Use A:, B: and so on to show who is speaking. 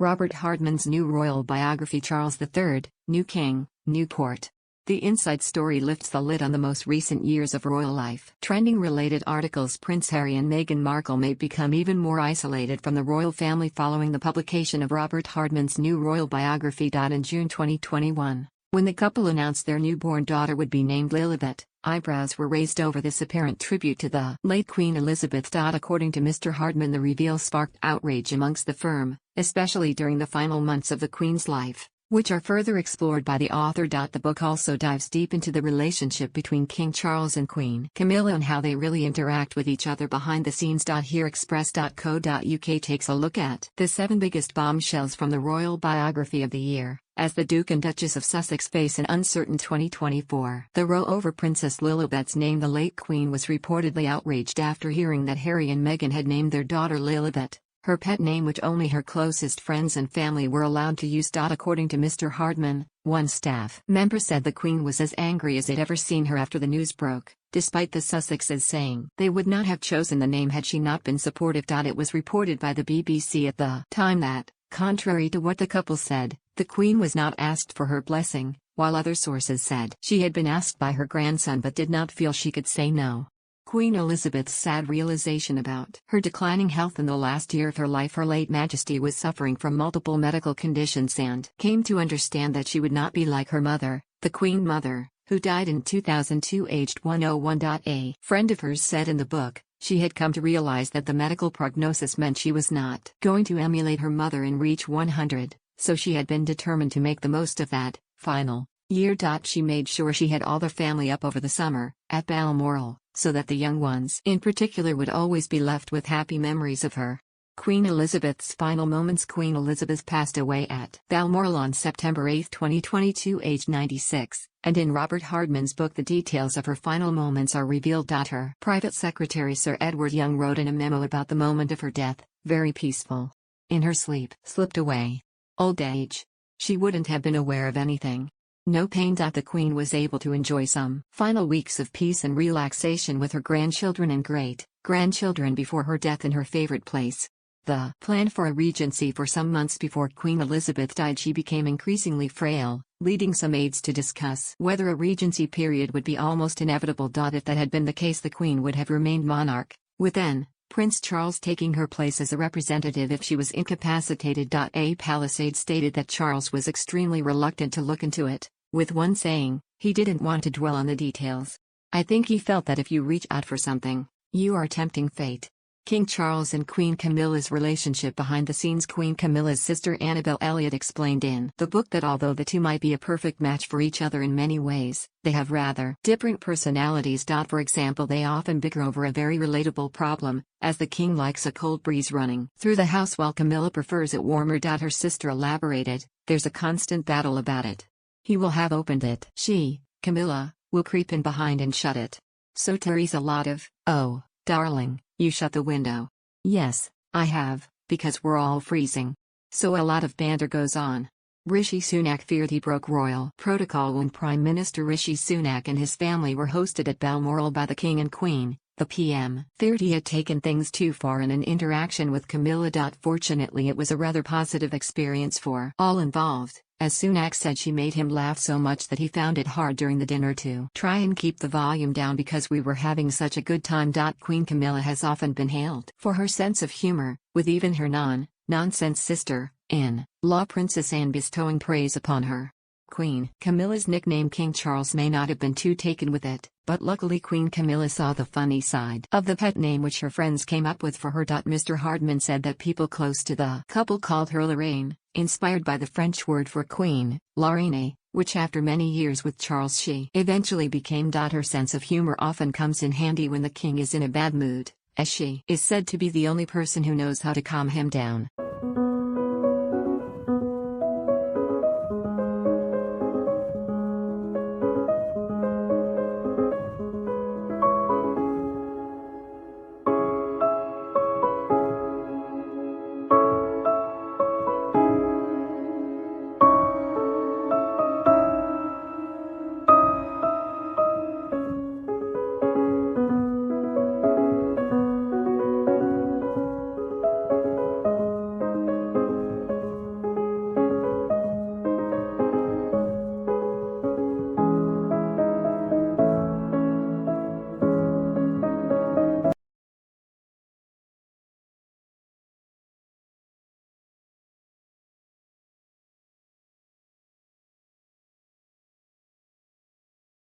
A: Robert Hardman's new royal biography. Charles III, New King, New Court. The inside story lifts the lid on the most recent years of royal life. Trending related articles. Prince Harry and Meghan Markle may become even more isolated from the royal family following the publication of Robert Hardman's new royal biography. In June 2021, when the couple announced their newborn daughter would be named Lilibet, eyebrows were raised over this apparent tribute to the late Queen Elizabeth. According to Mr. Hardman, the reveal sparked outrage amongst the firm, especially during the final months of the Queen's life, which are further explored by the author. The book also dives deep into the relationship between King Charles and Queen Camilla and how they really interact with each other behind the scenes. Here express.co.uk takes a look at the 7 biggest bombshells from the royal biography of the year, as the Duke and Duchess of Sussex face an uncertain 2024. The row over Princess Lilibet's name. The late Queen was reportedly outraged after hearing that Harry and Meghan had named their daughter Lilibet, her pet name which only her closest friends and family were allowed to use. According to Mr. Hardman, one staff member said the Queen was as angry as they'd ever seen her after the news broke, despite the Sussexes saying they would not have chosen the name had she not been supportive. It was reported by the BBC at the time that, contrary to what the couple said, the Queen was not asked for her blessing, while other sources said she had been asked by her grandson but did not feel she could say no. Queen Elizabeth's sad realization about her declining health in the last year of her life. Her late Majesty was suffering from multiple medical conditions and came to understand that she would not be like her mother, the Queen Mother, who died in 2002 aged 101. A friend of hers said in the book, she had come to realize that the medical prognosis meant she was not going to emulate her mother and reach 100, so she had been determined to make the most of that final year. She made sure she had all the family up over the summer, at Balmoral, so that the young ones in particular would always be left with happy memories of her. Queen Elizabeth's final moments. Queen Elizabeth passed away at Balmoral on September 8, 2022 aged 96, and in Robert Hardman's book the details of her final moments are revealed. Her private secretary Sir Edward Young wrote in a memo about the moment of her death, very peaceful. In her sleep, slipped away. Old age. She wouldn't have been aware of anything. No pain. The Queen was able to enjoy some final weeks of peace and relaxation with her grandchildren and great-grandchildren before her death in her favorite place. The plan for a regency. For some months before Queen Elizabeth died she became increasingly frail, leading some aides to discuss whether a regency period would be almost inevitable. If that had been the case the Queen would have remained monarch, with then Prince Charles taking her place as a representative if she was incapacitated. A Palisade stated that Charles was extremely reluctant to look into it, with one saying, he didn't want to dwell on the details. I think he felt that if you reach out for something, you are tempting fate. King Charles and Queen Camilla's relationship behind the scenes. Queen Camilla's sister Annabel Elliot explained in the book that although the two might be a perfect match for each other in many ways, they have rather different personalities. For example, they often bicker over a very relatable problem, as the king likes a cold breeze running through the house while Camilla prefers it warmer. Her sister elaborated, there's a constant battle about it. He will have opened it. She, Camilla, will creep in behind and shut it. So Terry's a lot of, oh, darling, you shut the window. Yes, I have, because we're all freezing. So a lot of banter goes on. Rishi Sunak feared he broke royal protocol when Prime Minister Rishi Sunak and his family were hosted at Balmoral by the King and Queen. The PM feared he had taken things too far in an interaction with Camilla. Fortunately it was a rather positive experience for all involved, as Sunak said she made him laugh so much that he found it hard during the dinner to try and keep the volume down because we were having such a good time. Queen Camilla has often been hailed for her sense of humor, with even her nonsense sister-in-law Princess Anne bestowing praise upon her. Queen Camilla's nickname King Charles may not have been too taken with it, but luckily Queen Camilla saw the funny side of the pet name which her friends came up with for her. Mr. Hardman said that people close to the couple called her Lorraine, inspired by the French word for queen, la reine, which after many years with Charles she eventually became. Her sense of humor often comes in handy when the king is in a bad mood, as she is said to be the only person who knows how to calm him down.